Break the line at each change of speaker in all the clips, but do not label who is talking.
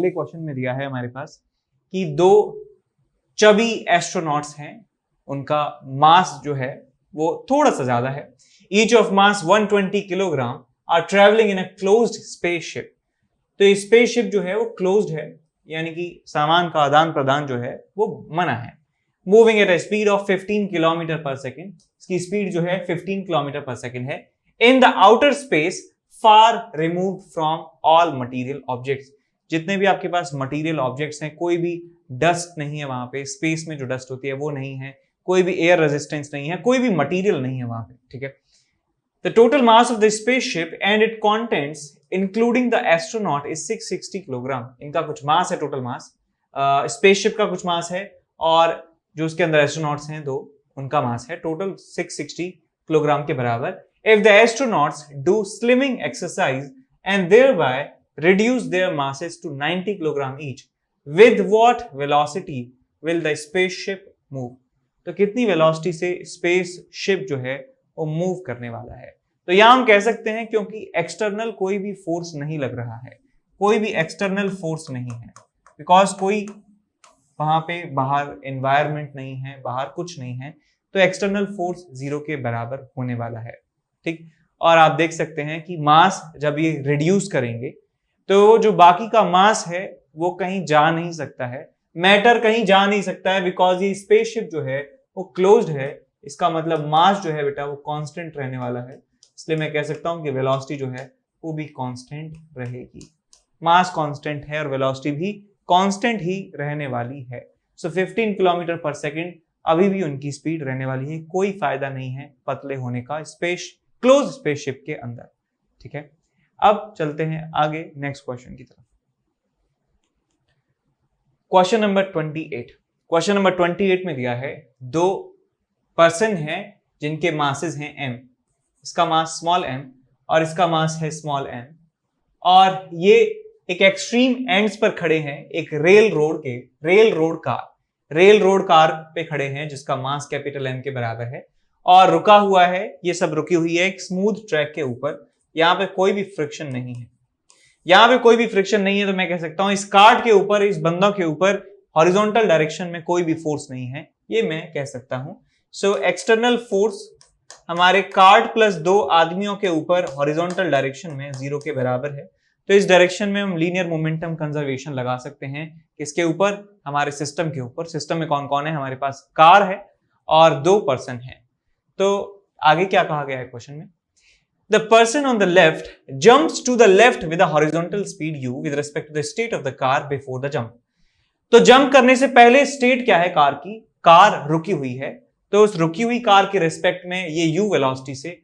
अगले क्वेश्चन में दिया है हमारे पास कि दो चबी एस्ट्रोनॉट्स हैं, उनका मास जो है वो थोड़ा सा ज्यादा है। Each of mass 120 kilogram are travelling in a closed spaceship. तो ये स्पेसशिप जो है वो क्लोज्ड है, यानी कि सामान का आदान प्रदान जो है वो मना है। Moving at a speed of 15 kilometre पर सेकेंड, इसकी स्पीड जो है 15 किलोमीटर पर सेकेंड है। In the outer space far remove from all material objects, जितने भी आपके पास मटीरियल ऑब्जेक्ट्स हैं, कोई भी डस्ट नहीं है वहां पे, स्पेस में जो डस्ट होती है वो नहीं है, कोई भी एयर रेजिस्टेंस नहीं है, कोई भी मटीरियल नहीं है वहां पे, ठीक है। The total mass of the spaceship and it contents including the astronaut is 660 kilogram. इनका कुछ मास है, टोटल मास, स्पेसशिप का कुछ मास है और जो उसके अंदर एस्ट्रोनॉट्स हैं दो, उनका मास है टोटल 660 किलोग्राम के बराबर। If the astronauts do slimming exercise and thereby reduce their masses to 90 kilogram each, with what velocity will the spaceship move? तो कितनी वेलोसिटी से स्पेसशिप जो है वो मूव करने वाला है। तो यहां हम कह सकते हैं क्योंकि एक्सटर्नल कोई भी फोर्स नहीं लग रहा है, कोई भी एक्सटर्नल फोर्स नहीं है, बिकॉज कोई वहां पे बाहर एनवायरमेंट नहीं है, बाहर कुछ नहीं है, तो एक्सटर्नल फोर्स 0 के बराबर होने वाला है, ठीक। और आप देख सकते हैं कि मास जब ये रिड्यूस करेंगे तो जो बाकी का मास है वो कहीं जा नहीं सकता है, मैटर कहीं जा नहीं सकता है, बिकॉज ये स्पेसशिप जो है वो क्लोज्ड है। इसका मतलब मास जो है बेटा वो कांस्टेंट रहने वाला है, इसलिए मैं कह सकता हूं कि वेलोसिटी जो है वो भी कांस्टेंट रहेगी। मास कांस्टेंट है और वेलोसिटी भी कांस्टेंट ही रहने वाली है। सो 15 किलोमीटर पर सेकेंड अभी भी उनकी स्पीड रहने वाली है, कोई फायदा नहीं है पतले होने का क्लोज स्पेसशिप के अंदर, ठीक है। अब चलते हैं आगे नेक्स्ट क्वेश्चन की तरफ। Question number 28। क्वेश्चन नंबर 28 में दिया है दो पर्सन हैं जिनके मासेस हैं m, इसका मास स्मॉल m और इसका मास है स्मॉल m, और ये एक एक्सट्रीम एंड्स पर खड़े हैं, एक रेल रोड कार पे खड़े हैं जिसका मास कैपिटल M के बराबर है और रुका हुआ है, ये सब रुकी हुई है एक स्मूथ ट्रैक के ऊपर। यहां पे कोई भी फ्रिक्शन नहीं है, यहां पे कोई भी फ्रिक्शन नहीं है, तो मैं कह सकता हूं इस कार्ट के ऊपर, इस बंदों के ऊपर हॉरिजॉन्टल डायरेक्शन में कोई भी फोर्स नहीं है, ये मैं कह सकता हूं। सो एक्सटर्नल फोर्स हमारे कार्ट प्लस दो आदमियों के ऊपर हॉरिजॉन्टल डायरेक्शन में 0 के बराबर है। तो इस डायरेक्शन में हम लीनियर मोमेंटम कंजर्वेशन लगा सकते हैं किसके ऊपर, हमारे सिस्टम के ऊपर। सिस्टम में कौन कौन है, हमारे पास कार है और दो पर्सन है। तो आगे क्या कहा गया है क्वेश्चन में, The person on the left jumps to the left with a horizontal speed u with respect to the state of the car before the jump. तो जंप करने से पहले स्टेट क्या है कार की, कार रुकी हुई है, तो उस रुकी हुई कार के रेस्पेक्ट में ये u वेलोसिटी से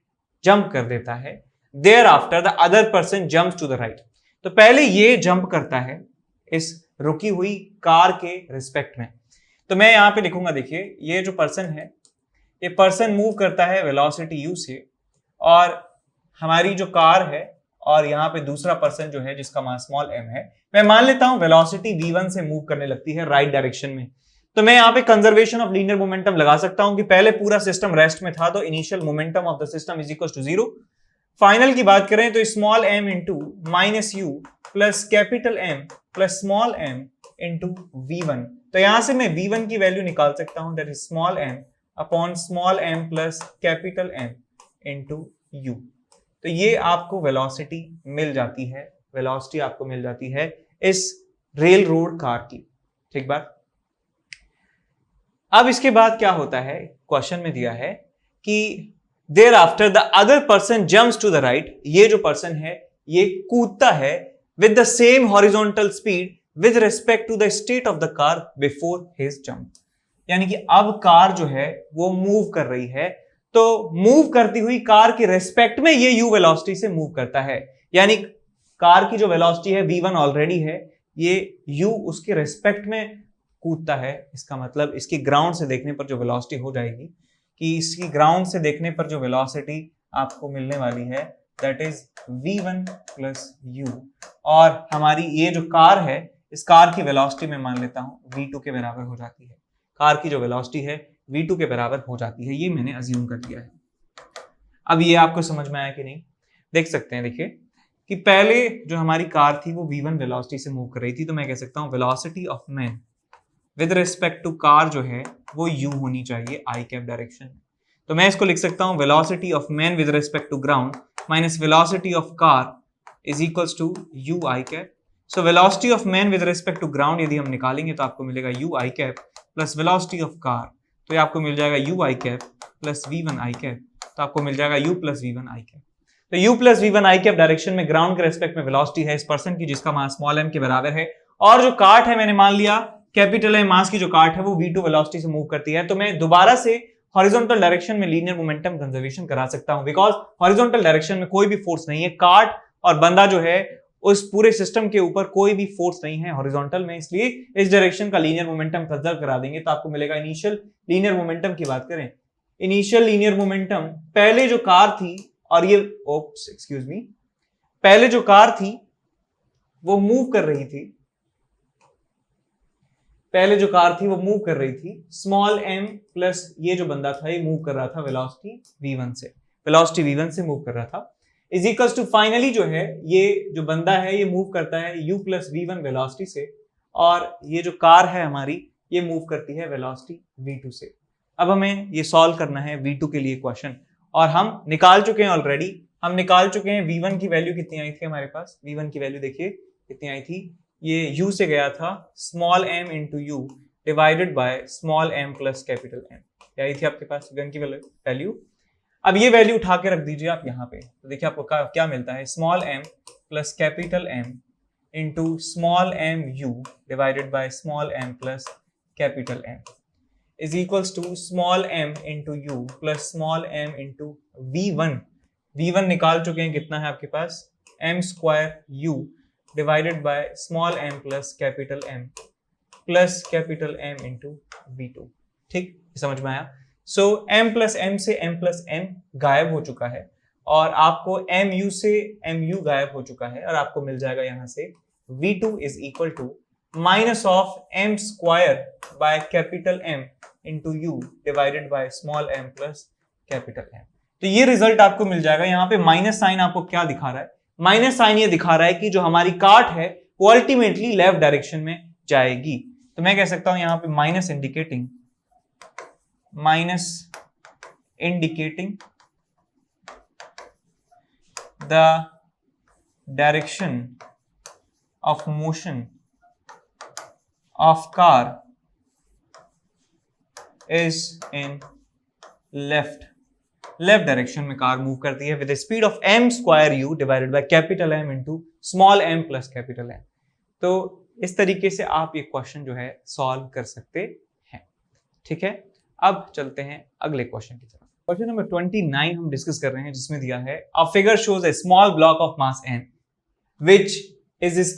जंप कर देता है। Thereafter the other person jumps to the right. तो पहले ये जंप करता है इस रुकी हुई कार के रेस्पेक्ट में। तो मैं यहां पे लिखूंगा, देखिए ये जो पर्सन है, ये पर्सन मूव करता है वेलोसिटी u से, और हमारी जो कार है और यहाँ पे दूसरा पर्सन जो है जिसका मास स्मॉल m है, मैं मान लेता हूं वेलोसिटी v1 से मूव करने लगती है राइट डायरेक्शन में। तो मैं यहाँ पे कंजर्वेशन ऑफ लीनियर मोमेंटम लगा सकता हूं कि पहले पूरा सिस्टम रेस्ट में था तो initial momentum of the system is equal to 0। Final की बात करें तो small m into minus u plus capital M plus small m into v1। तो यहां से मैं v1 की वैल्यू निकाल सकता हूं, that is small m upon small m plus capital M into u। तो ये आपको वेलोसिटी मिल जाती है, वेलोसिटी आपको मिल जाती है इस रेल रोड कार की, ठीक बात। अब इसके बाद क्या होता है, क्वेश्चन में दिया है कि thereafter the other person jumps to the right, ये जो पर्सन है ये कूदता है with the same horizontal speed with respect to the state of the car before his jump। यानी कि अब कार जो है वो मूव कर रही है, तो मूव करती हुई कार के रेस्पेक्ट में ये u वेलोसिटी से मूव करता है, यानी कार की जो वेलोसिटी है v1 ऑलरेडी है, ये u उसके रेस्पेक्ट में कूदता है। इसका मतलब इसकी ग्राउंड से देखने पर जो वेलोसिटी हो जाएगी, कि इसकी ग्राउंड से देखने पर जो वेलोसिटी आपको मिलने वाली है that is v1 plus u, और हमारी ये जो कार है इस कार की वेलोसिटी मैं मान लेता हूं v2 के बराबर हो जाती है, कार की जो वेलोसिटी है v2 के बराबर हो जाती है, ये मैंने अज्यूम कर लिया है। अब ये आपको समझ में आया कि नहीं, देख सकते हैं, देखिए कि पहले जो हमारी कार थी वो v1 वेलोसिटी से मूव कर रही थी, तो मैं कह सकता हूं velocity of man with respect to car जो है वो u होनी चाहिए आई कैप डायरेक्शन में। तो मैं इसको लिख सकता हूं velocity of man with respect to ground minus velocity of car is equals to u I cap. So velocity of man with respect to ground यदि हम निकालेंगे तो आपको मिलेगा u I cap plus velocity of car, तो ये आपको मिल जाएगा u I cap plus v1 I cap, तो आपको मिल जाएगा u plus v1 I cap. तो u plus v1 I cap direction में ग्राउंड के रेस्पेक्ट में वेलोसिटी है इस पर्सन की जिसका मास स्मॉल m के बराबर है, और जो कार्ट है मैंने मान लिया कैपिटल M मास की जो कार्ट है वो v2 वेलोसिटी से मूव करती है। तो मैं दोबारा से हॉरिजॉन्टल डायरेक्शन में लीनियर मोमेंटम कंजर्वेशन करा सकता हूं, बिकॉज हॉरिजॉन्टल डायरेक्शन में कोई भी फोर्स नहीं है, कार्ट और बंदा जो है उस पूरे सिस्टम के ऊपर कोई भी फोर्स नहीं है हॉरिजॉन्टल में, इसलिए इस डायरेक्शन का लीनियर मोमेंटम कंजर्व करा देंगे। तो आपको मिलेगा इनिशियल लीनियर मोमेंटम की बात करें, इनिशियल लीनियर मोमेंटम पहले जो कार थी और ये एक्सक्यूज मी, पहले जो कार थी वो मूव कर रही थी, पहले जो कार थी वो मूव कर रही थी स्मॉल m प्लस ये जो बंदा था ये मूव कर रहा था वेलोसिटी v1 से, वेलोसिटी v1 से मूव कर रहा था, इज इक्वल्स टू फाइनली जो है ये जो बंदा है ये मूव करता है u प्लस v1 वेलोसिटी से, और ये जो कार है हमारी ये मूव करती है वेलोसिटी v2 से। अब हमें ये सॉल्व करना है v2 के लिए क्वेश्चन, और हम निकाल चुके हैं ऑलरेडी, हम निकाल चुके हैं v1 की वैल्यू कितनी आई थी हमारे पास, v1 की वैल्यू देखिए कितनी आई थी, ये u से गया था small m into u divided by small m plus capital M, क्या आई थी आपके पास v1 की वैल्यू। अब ये वैल्यू उठा के रख दीजिए आप यहाँ पे, तो देखिए आपको क्या मिलता है, small m plus capital M into small m u divided by small m plus capital M is equals to small m into u plus small m into v1 निकाल चुके हैं, कितना है आपके पास m square u divided by small m plus capital M into v2। ठीक, समझ में आया। सो m प्लस m से m प्लस m गायब हो चुका है, और आपको mu से mu गायब हो चुका है, और आपको मिल जाएगा यहां से v2 is equal to minus of m square by capital M into u divided by small m plus capital M। तो ये रिजल्ट आपको मिल जाएगा। यहाँ पे माइनस साइन आपको क्या दिखा रहा है, माइनस साइन ये दिखा रहा है कि जो हमारी कार्ट है वो अल्टीमेटली लेफ्ट डायरेक्शन में जाएगी। तो मैं कह सकता हूं यहाँ पे minus indicating the direction of motion of car is in left direction में कार मूव करती है with speed of m square u divided bye capital M into small m plus capital M। तो इस तरीके से आप ये क्वेश्चन जो है सॉल्व कर सकते हैं। ठीक है, अब चलते हैं अगले क्वेश्चन की तरफ। क्वेश्चन नंबर 29 हम डिस्कस कर रहे हैं, जिसमें दिया है a figure shows a small block of mass n which is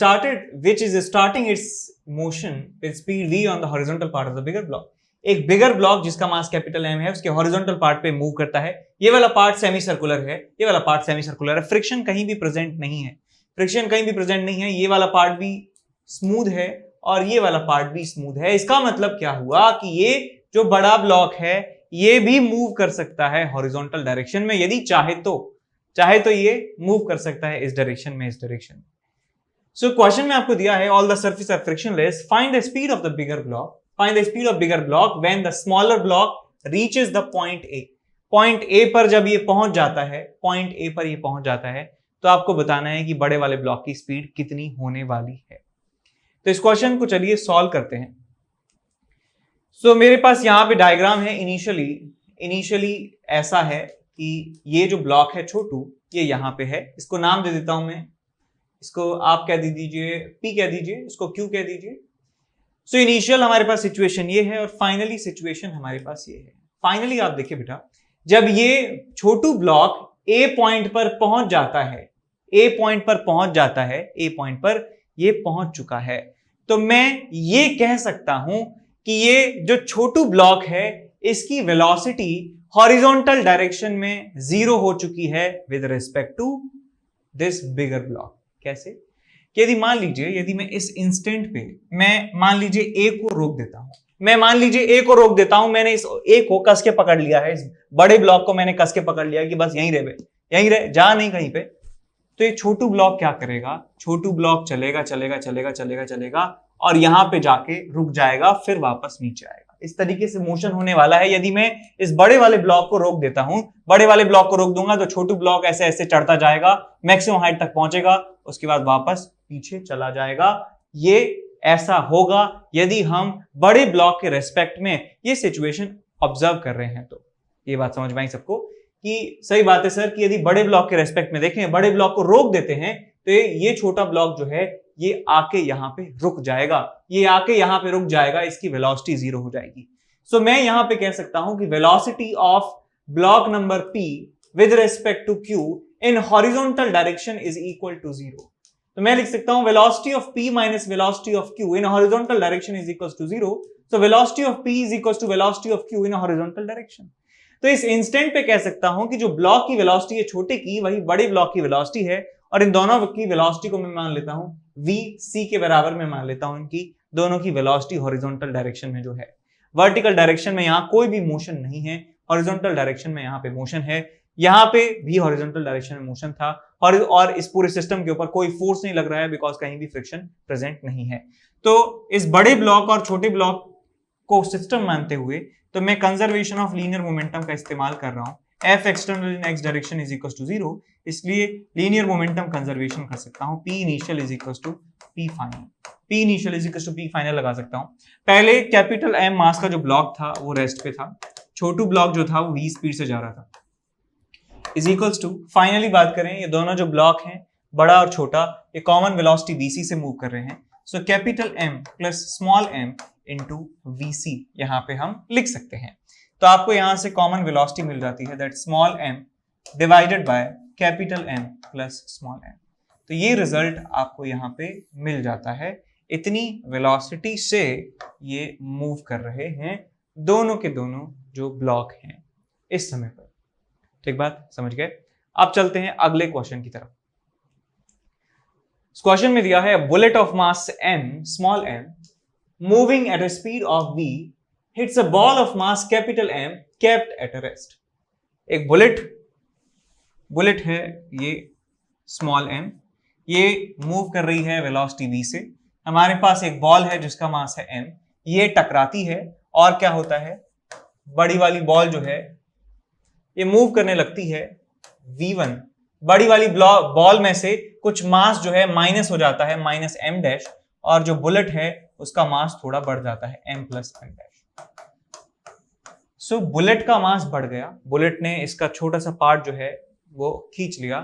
starting its motion with speed v on the horizontal part of the bigger block। एक बिगर ब्लॉक जिसका मास कैपिटल M है उसके हॉरिजॉन्टल पार्ट पे move करता है, ये वाला part semi circular है, ये वाला पार्ट सेमी सर्कुलर है, फ्रिक्शन कहीं भी प्रेजेंट नहीं है, ये वाला पार्ट भी स्मूथ है और ये वाला पार्ट भी स्मूथ है। इसका मतलब क्या हुआ कि ये जो बड़ा ब्लॉक है ये भी मूव कर सकता है हॉरिजॉन्टल डायरेक्शन में, यदि चाहे तो ये मूव कर सकता है इस डायरेक्शन में, इस डायरेक्शन। सो क्वेश्चन में आपको दिया है all the surface are frictionless, find the speed of the bigger block, find the speed of bigger block when the smaller block reaches the point A। Point A पर जब ये पहुंच जाता है, तो आपको बताना है कि बड़े वाले ब्लॉक की स्पीड कितनी होने वाली है। तो इस क्वेश्चन को चलिए सॉल्व करते हैं। सो मेरे पास यहाँ पे डायग्राम है, इनिशियली ऐसा है कि ये जो ब्लॉक है छोटू ये यहाँ पे है, इसको नाम दे देता हूं मैं, इसको आप कह दीजिए P कह दीजिए, इसको Q कह दीजिए। सो इनिशियल हमारे पास सिचुएशन ये है और फाइनली सिचुएशन हमारे पास ये है। फाइनली आप देखिए बेटा, जब ये छोटू ब्लॉक ए पॉइंट पर पहुंच जाता है, ए पॉइंट पर ये पहुंच चुका है, तो मैं ये कह सकता हूं कि ये जो छोटू ब्लॉक है इसकी वेलोसिटी हॉरिजॉन्टल डायरेक्शन में 0 हो चुकी है with respect to this bigger block. कैसे? यदि मान लीजिए, यदि मैं इस इंस्टेंट पे मैं मान लीजिए ए को रोक देता हूं, मैंने इस ए को कस के पकड़ लिया है, इस बड़े ब्लॉक को मैंने कस के पकड़ लिया कि बस यहीं रहे, जा नहीं कहीं पे। तो ये छोटू ब्लॉक क्या करेगा, छोटू ब्लॉक चलेगा चलेगा चलेगा चलेगा चलेगा और यहां पे जाके रुक जाएगा, फिर वापस नीचे आएगा। इस तरीके से मोशन होने वाला है। यदि मैं इस बड़े वाले ब्लॉक को रोक देता हूं, बड़े वाले ब्लॉक को रोक दूंगा तो छोटू ब्लॉक ऐसे ऐसे चढ़ता जाएगा, मैक्सिमम हाइट तक पहुंचेगा, उसके बाद वापस पीछे चला जाएगा। ये ऐसा होगा यदि हम बड़े ब्लॉक के रेस्पेक्ट में ये सिचुएशन ऑब्जर्व कर रहे हैं। तो ये बात समझ में आई सबको कि सही बात है सर कि यदि बड़े ब्लॉक के रेस्पेक्ट में देखें, बड़े ब्लॉक को रोक देते हैं तो ये छोटा ब्लॉक जो है ये आके यहां पे रुक जाएगा, ये आके यहां पे रुक जाएगा, इसकी वेलोसिटी 0 हो जाएगी। सो मैं यहां पे कह सकता हूं कि velocity of block number P with respect to Q in horizontal direction is equal to 0। तो मैं लिख सकता हूं velocity of P minus velocity of Q in horizontal direction is equal to 0। So velocity of P is equal to velocity of Q in horizontal direction. तो इस instant पे कह सकता हूं कि जो ब्लॉक की वेलोसिटी है छोटे की, वही बड़े ब्लॉक की वेलोसिटी है, और इन दोनों की वेलोसिटी को मैं मान लेता हूं vc के बराबर में मान लेता हूं इनकी दोनों की वेलोसिटी हॉरिजॉन्टल डायरेक्शन में जो है। वर्टिकल डायरेक्शन में यहां कोई भी मोशन नहीं है, हॉरिजॉन्टल डायरेक्शन में यहां पे मोशन है, यहां पे भी हॉरिजॉन्टल डायरेक्शन में मोशन था, और इस पूरे सिस्टम के ऊपर कोई फोर्स नहीं लग रहा है बिकॉज कहीं भी फ्रिक्शन प्रेजेंट नहीं है। तो इस बड़े ब्लॉक और छोटे ब्लॉक को सिस्टम मानते हुए तो मैं कंजर्वेशन ऑफ लीनियर मोमेंटम का इस्तेमाल कर रहा हूं। F external in x direction is equal to 0, इसलिए लीनियर मोमेंटम कंजर्वेशन कर सकता हूं। P initial is equal to P final, P initial is equal to P final लगा सकता हूं। पहले कैपिटल M मास का जो ब्लॉक था वो रेस्ट पे था, छोटू ब्लॉक जो था वो v स्पीड से जा रहा था, इज इक्वल टू फाइनली बात करें ये दोनों जो ब्लॉक हैं बड़ा और छोटा, ये कॉमन वेलोसिटी vc से मूव कर रहे हैं। So capital M plus small m into vc यहां पे हम लिख सकते हैं। तो आपको यहां से कॉमन वेलोसिटी मिल जाती है, that small m divided by capital M plus small m। तो ये रिजल्ट आपको यहां पे मिल जाता है। इतनी वेलोसिटी से ये मूव कर रहे हैं दोनों के दोनों जो ब्लॉक हैं इस समय पर। ठीक बात समझ गए? अब चलते हैं अगले क्वेश्चन की तरफ। इस क्वेश्चन में दिया है bullet of mass m small m moving at a speed of v hits a ball of mass capital M kept at a rest। एक बुलेट है ये स्मॉल m, ये मूव कर रही है वेलोसिटी v से। हमारे पास एक बॉल है जिसका मास है m, ये टकराती है और क्या होता है, बड़ी वाली बॉल जो है ये मूव करने लगती है v1। बड़ी वाली बॉल में से कुछ मास जो है माइनस हो जाता है माइनस m डैश, और जो बुलेट है उसका मास थोड़ा बढ़ जाता है m plus m dash. So bullet का मास बढ़ गया, बुलेट ने इसका छोटा सा पार्ट जो है वो खींच लिया,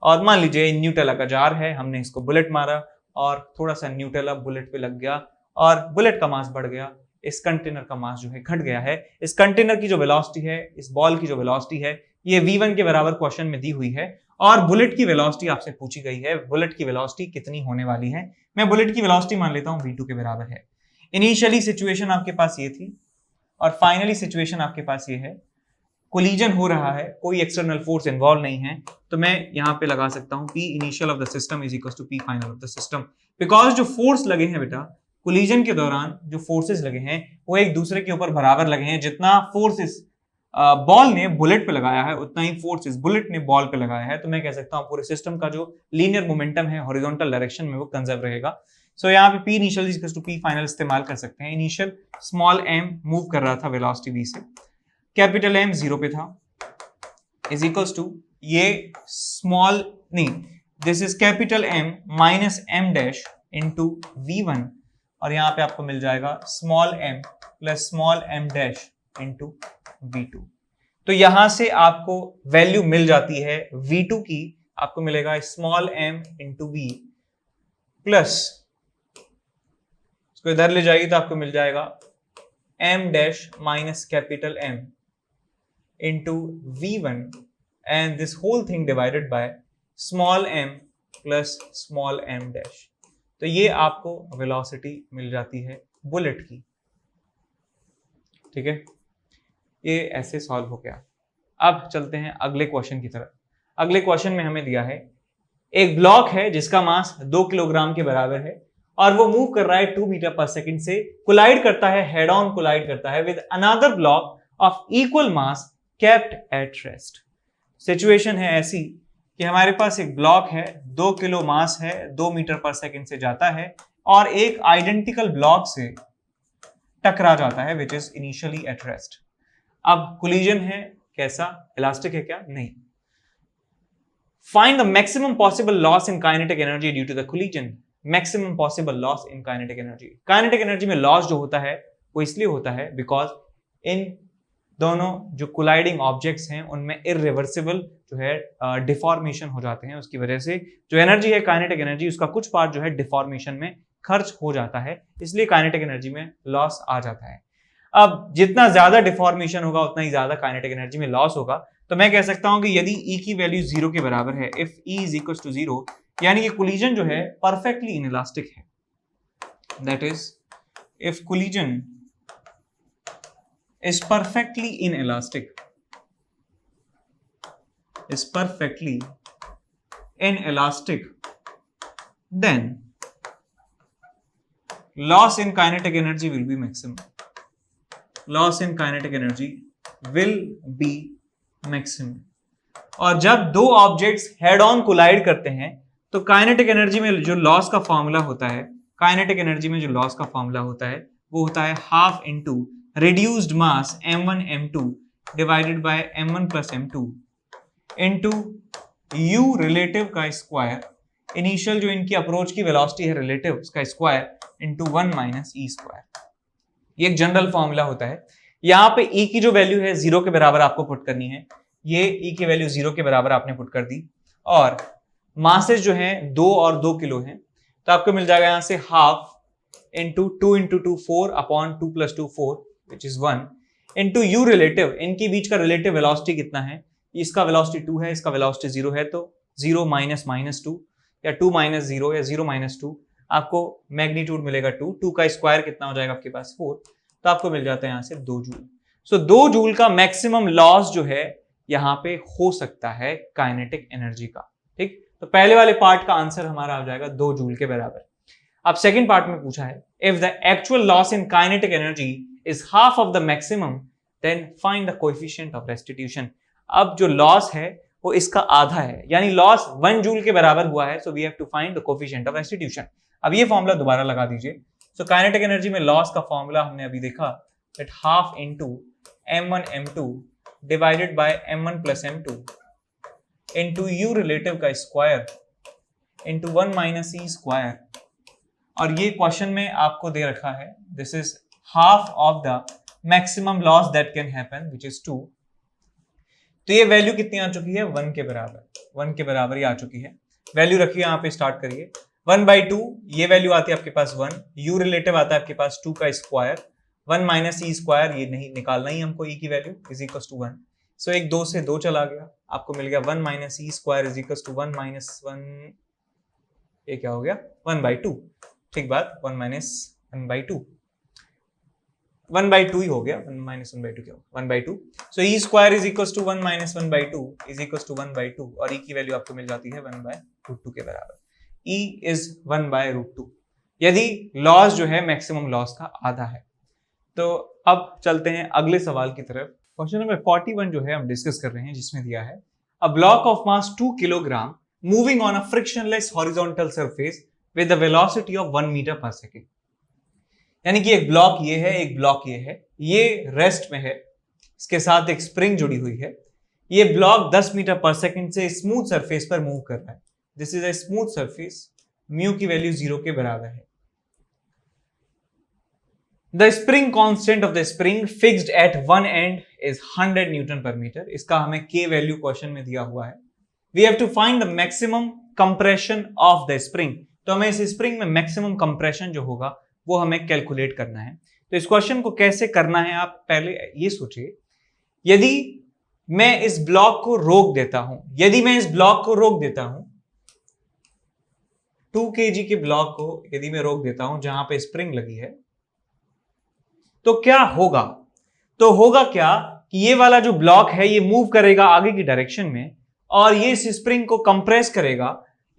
और मान लीजिए न्यूटेला का जार है, हमने इसको बुलेट मारा और थोड़ा सा न्यूटेला बुलेट पे लग गया और बुलेट का मास बढ़ गया, इस कंटेनर का मास जो है घट गया है। इस कंटेनर की जो वेलोसिटी है, इस बॉल की जो वेलोसिटी है, ये v1 के बराबर क्वेश्चन में दी हुई है, और बुलेट की वेलोसिटी आपसे पूछी गई है, बुलेट की वेलोसिटी कितनी होने वाली है। मैं बुलेट की वेलोसिटी मान लेता हूं v2 के बराबर है। इनिशियली सिचुएशन आपके पास ये थी और फाइनली सिचुएशन आपके पास ये है, कोलिजन हो रहा है, कोई एक्सटर्नल फोर्स इन्वॉल्व नहीं है, तो मैं यहां पे लगा सकता हूं P initial of the system is equal to P final of the system. Because जो फोर्स लगे हैं बेटा कोलिजन के दौरान, जो फोर्सेस लगे हैं वो एक दूसरे के ऊपर बराबर लगे हैं। जितना फोर्स इस बॉल ने बुलेट पे लगाया है उतना ही फोर्स इस बुलेट ने बॉल पे लगाया है। तो मैं कह सकता हूं पूरे सिस्टम का जो लीनियर मोमेंटम है हॉरिजॉन्टल डायरेक्शन में वो कंजर्व रहेगा। सो यहाँ पे P initial is equal to P final इस्तेमाल कर सकते हैं। इनिशियल स्मॉल m मूव कर रहा था वेलोसिटी v से, कैपिटल M 0 पे था, इज इक्वल्स टू ये स्मॉल नहीं, this is capital M minus m dash into v1, और यहाँ पे आपको मिल जाएगा small m plus small m dash into v2। तो यहां से आपको वैल्यू मिल जाती है v2 की, आपको मिलेगा small m into v plus, इसको इधर ले जाइए तो आपको मिल जाएगा m dash minus capital M into v1 and this whole thing divided by small m plus small m dash. तो ये आपको वेलोसिटी मिल जाती है बुलेट की। ठीक है, ये ऐसे सॉल्व हो गया। अब चलते हैं अगले क्वेश्चन की तरफ। अगले क्वेश्चन में हमें दिया है एक ब्लॉक है जिसका मास 2 किलोग्राम के बराबर है और वो मूव कर रहा है 2 मीटर पर सेकंड से, कोलाइड करता है, हेड ऑन कोलाइड करता है with another block of equal mass kept at rest. Situation है ऐसी कि हमारे पास एक ब्लॉक है, 2 किलो मास है, 2 मीटर पर सेकंड से जाता है और एक आइडेंटिकल ब्लॉक से टकरा जाता है which is initially at rest. अब कोलिजन है, कैसा, इलास्टिक है क्या? नहीं। Find the maximum possible loss in kinetic energy due to the collision. Maximum possible loss in kinetic energy. Kinetic energy में लॉस जो होता है वो इसलिए होता है बिकॉज इन दोनों जो कोलाइडिंग ऑब्जेक्ट्स हैं उनमें इरिवर्सिबल जो है डिफॉर्मेशन हो जाते हैं। उसकी वजह से जो एनर्जी है काइनेटिक एनर्जी, उसका कुछ पार्ट जो है डिफॉर्मेशन में खर्च हो जाता है, इसलिए काइनेटिक एनर्जी में लॉस आ जाता है। अब जितना ज्यादा डिफॉर्मेशन होगा उतना ही ज्यादा काइनेटिक एनर्जी में लॉस होगा। तो मैं कह सकता हूं कि यदि E की वैल्यू 0 के बराबर है, if E is equal to 0, यानी कि कोलिजन जो है परफेक्टली इनइलास्टिक है। That is if collision is perfectly inelastic, then loss in kinetic energy will be maximum. Loss in kinetic energy will be maximum. और जब दो ऑब्जेक्ट्स हेड ऑन कोलाइड करते हैं तो काइनेटिक एनर्जी में जो लॉस का फॉर्मूला होता है, वो होता है half into reduced mass m1 m2 divided by m1 plus m2 into u relative का स्क्वायर, इनिशियल जो इनकी अप्रोच की वेलोसिटी है रिलेटिव उसका square into 1 minus e square. ये एक जनरल फॉर्मूला होता है। यहाँ पे E की जो वैल्यू है 0 के बराबर आपको पुट करनी है, ये E की वैल्यू 0 के बराबर आपने पुट कर दी और मासेस जो है 2 और 2 किलो हैं, तो आपको मिल जाएगा यहाँ से half into 2 into 2 4 upon 2 plus 2 4 which is 1 into u relative, इनके बीच का रिलेटिव वेलोसिटी कितना है, इसका वेलोसिटी 2 है, इसका वेलोसिटी 0 है, तो 0 माइनस माइनस 2 या 2 माइनस 0 या 0 माइनस 2, आपको मैग्नीट्यूड मिलेगा 2 का स्क्वायर कितना हो जाएगा आपके पास 4, तो आपको मिल जाता है यहाँ से 2 जूल। सो 2 जूल का मैक्सिमम लॉस जो है यहाँ पे हो सकता है काइनेटिक एनर्जी का। ठीक, तो पहले वाले पार्ट का आंसर हमारा आ जाएगा 2 जूल के बराबर। अब सेकेंड पार्ट में पूछा है if the actual loss in kinetic energy is half of the maximum, then find the coefficient of restitution. अब जो लॉस है वो इसका आधा है, यानी लॉस 1 जूल के बराबर हुआ है, so we have to find the coefficient of restitution. अब ये फॉर्मूला दोबारा लगा दीजिए। so काइनेटिक एनर्जी में लॉस का फॉर्मूला हमने अभी देखा, that half into m1 m2 divided by m1 plus m2 into u relative का square into 1 minus e square, और ये क्वेश्चन में आपको दे रखा है this is half of the maximum loss that can happen which is 2। तो ये value कितनी आ चुकी है, 1 के बराबर ही आ चुकी है। वैल्यू रखिए यहाँ पे, स्टार्ट करिए 1/2, ये वैल्यू आती है आपके पास 1, u रिलेटिव आता है आपके पास 2 का स्क्वायर, 1 माइनस ई स्क्वायर, ये नहीं निकालना ही हमको, e की वैल्यू इज इक्वल टू 1। सो एक 2 से 2 चला गया, आपको मिल गया 1 minus e square is equal to 1 minus 1, ये क्या हो गया 1/2। ठीक बात, 1 माइनस 1/2, 1/2 ही हो गया, 1 माइनस 1/2 क्या होगा 1/2। So e square is equal to 1 minus 1/2 is equal to 1/2, और ई की वैल्यू आपको मिल जाती है 1/√2 के बराबर। ई इज 1/√2 यदि लॉस जो है मैक्सिमम लॉस का आधा है। तो अब चलते हैं अगले सवाल की तरफ। क्वेश्चन नंबर 41 जो है हम डिस्कस कर रहे हैं, जिसमें दिया है a block of mass 2 kilogram moving on a frictionless horizontal surface with the velocity of 1 metre per second. यानी कि एक ब्लॉक ये है, एक ब्लॉक ये है, ये रेस्ट में है, इसके साथ एक स्प्रिंग जुड़ी हुई है, ये ब्लॉक 10 मीटर पर सेकंड से स्मूथ सरफेस पर मूव कर रहा है। This is a smooth surface, mu की वैल्यू 0 के बराबर है। The spring constant of the spring fixed at one end is 100 newton per metre. इसका हमें के वैल्यू क्वेश्चन में दिया हुआ है। We have to find the maximum compression of the spring. तो हमें इस स्प्रिंग में मैक्सिमम कंप्रेशन जो होगा वो हमें कैलकुलेट करना है। तो इस क्वेश्चन को कैसे करना है, आप पहले ये सोचिए, यदि मैं इस ब्लॉक को रोक देता हूं, 2 kg के ब्लॉक को यदि मैं रोक देता हूं जहां पे स्प्रिंग लगी है, तो क्या होगा? तो होगा क्या कि ये वाला जो ब्लॉक है ये मूव करेगा आगे की डायरेक्शन में, और ये इस स्प्रिंग को कंप्रेस करेगा।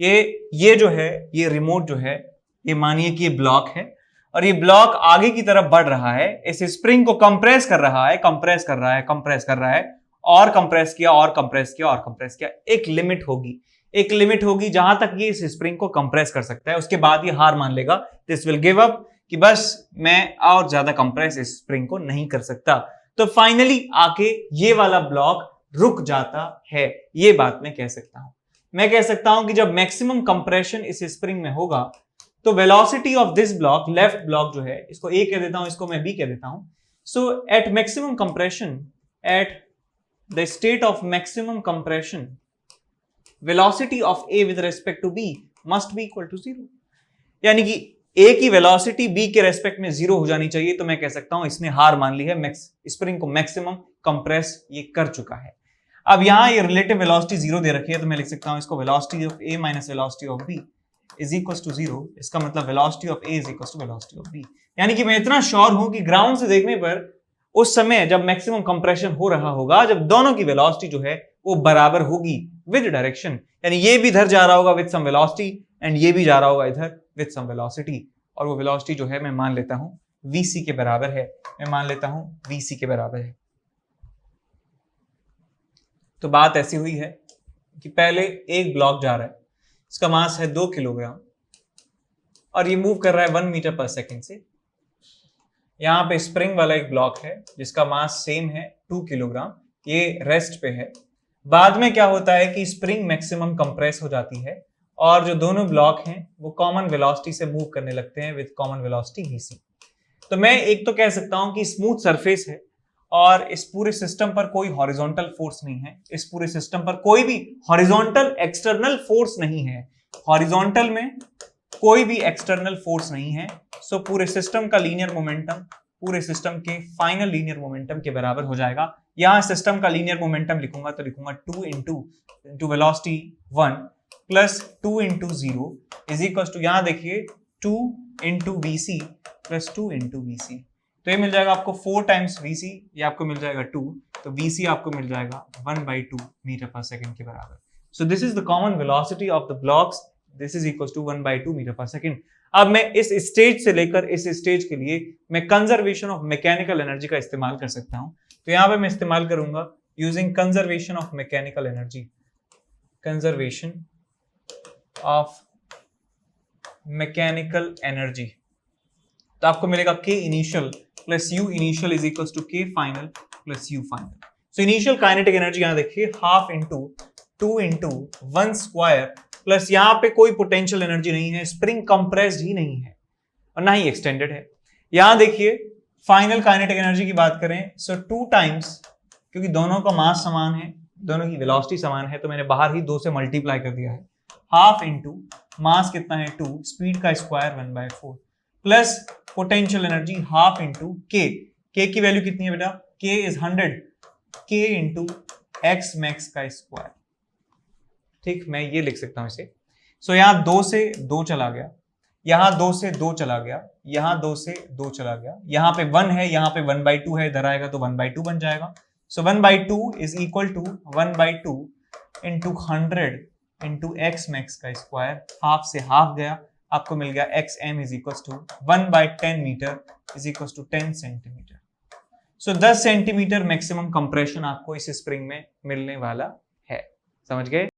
ये जो है, ये रिमोट जो है, ये मानिए कि ये ब्लॉक है, और ये ब्लॉक आगे की तरफ बढ़ रहा है, इस स्प्रिंग को कंप्रेस कर रहा है, और कंप्रेस किया और कंप्रेस किया और कंप्रेस किया, एक लिमिट होगी जहां तक ये इस स्प्रिंग को कंप्रेस कर सकता है, उसके बाद ये हार मान लेगा, दिस विल गिव अप कि बस मैं और ज्यादा कंप्रेस इस स्प्रिंग को नहीं कर सकता। तो फाइनली आके ये वाला ब्लॉक रुक जाता है। ये बात मैं कह सकता हूं। मैं कह सकता हूं कि जब मैक्सिमम कंप्रेशन इस स्प्रिंग में होगा तो velocity of this block, left block जो है, इसको ए कह देता हूं, इसको मैं बी कह देता हूं। So at maximum compression, at the state of maximum compression, velocity of A with respect to B must be equal to 0। यानी कि ए की वेलोसिटी बी के रेस्पेक्ट में 0 हो जानी चाहिए। तो मैं कह सकता हूं इसने हार मान ली है, स्प्रिंग को मैक्सिमम कंप्रेस ये कर चुका है। अब यहां ये रिलेटिव वेलोसिटी 0 दे रखी है, तो मैं लिख सकता हूं इसको velocity of A minus velocity of B is equal to 0। इसका मतलब velocity of A is equal to velocity of B. यानी कि मैं इतना श्योर हूं कि ग्राउंड से देखने पर उस समय जब मैक्सिमम कंप्रेशन हो रहा होगा, जब दोनों की वेलोसिटी जो है वो बराबर होगी विद डायरेक्शन, यानी ये भी इधर जा रहा होगा विद सम वेलोसिटी एंड ये भी जा रहा होगा इधर विद सम वेलोसिटी, और वो वेलोसिटी जो है मैं मान लेता हूं vc के बराबर है, मैं मान लेता हूं vc के बराबर है। तो बात ऐसी हुई है कि पहले एक ब्लॉक जा रहा है, इसका मास है 2 किलोग्राम और ये मूव कर रहा है 1 मीटर पर सेकेंड से। यहां पे स्प्रिंग वाला एक ब्लॉक है जिसका मास सेम है 2 किलोग्राम, ये रेस्ट पे है। बाद में क्या होता है कि स्प्रिंग मैक्सिमम कंप्रेस हो जाती है और जो दोनों ब्लॉक हैं वो कॉमन वेलोसिटी से मूव करने लगते हैं विद कॉमन वेलोसिटी vc। तो मैं एक तो कह सकता हूं कि स्मूथ सरफेस है और इस पूरे सिस्टम पर कोई हॉरिजॉन्टल फोर्स नहीं है, इस पूरे सिस्टम पर कोई भी हॉरिजॉन्टल एक्सटर्नल फोर्स नहीं है, हॉरिजॉन्टल में कोई भी एक्सटर्नल फोर्स नहीं है। सो पूरे सिस्टम का लीनियर मोमेंटम पूरे सिस्टम के फाइनल लीनियर मोमेंटम के बराबर हो जाएगा। यहां सिस्टम का लीनियर मोमेंटम लिखूंगा तो लिखूंगा 2 into velocity 1 plus 2 into 0 is equal to, यहां देखिए 2 into vc plus 2 into vc। तो ये मिल जाएगा आपको 4 टाइम्स vc, ये आपको मिल जाएगा 2, तो vc आपको मिल जाएगा 1/2 मीटर पर सेकेंड के बराबर। So this is the common velocity of the blocks, this is equal to 1/2 metre per second. अब मैं इस स्टेज से लेकर इस स्टेज के लिए मैं कंजर्वेशन ऑफ मैकेनिकल एनर्जी का इस्तेमाल कर सकता हूं। तो यहां पे मैं इस्तेमाल करूंगा using conservation of mechanical energy, conservation of mechanical energy. तो आपको मिलेगा k initial plus u initial is equal to k final plus u final. So initial kinetic energy यहां देखिए half into 2 into 1 square plus यहां पे कोई potential energy नहीं है, स्प्रिंग कंप्रेस्ड ही नहीं है और ना ही एक्सटेंडेड है। यहां देखिए फाइनल काइनेटिक एनर्जी की बात करें, सो 2 टाइम्स, क्योंकि दोनों का मास समान है, दोनों की वेलोसिटी समान है, तो मैंने बाहर ही 2 से मल्टीप्लाई कर दिया है। हाफ इंटू मास कितना है 2, स्पीड का square 1/4 plus potential energy half into k की वैल्यू कितनी है बेटा, k is 100, k into x max का स्क्वायर। ठीक, मैं ये लिख सकता हूं इसे। सो यहां 2 से 2 चला गया, यहां 2 से 2 चला गया, यहां 2 से 2 चला गया, यहां पे 1 है, यहां पे 1/2 है, इधर आएगा तो 1/2 बन जाएगा। So 1/2 is equal to 1/2 into 100 into x max का स्क्वायर, हाफ से हाफ गया, आपको मिल गया xm is equal to 1/10 metre is equal to 10 centimetre. So 10 centimetre maximum compression आपको इस स्प्रिंग में मिलने वाला है। समझ गए?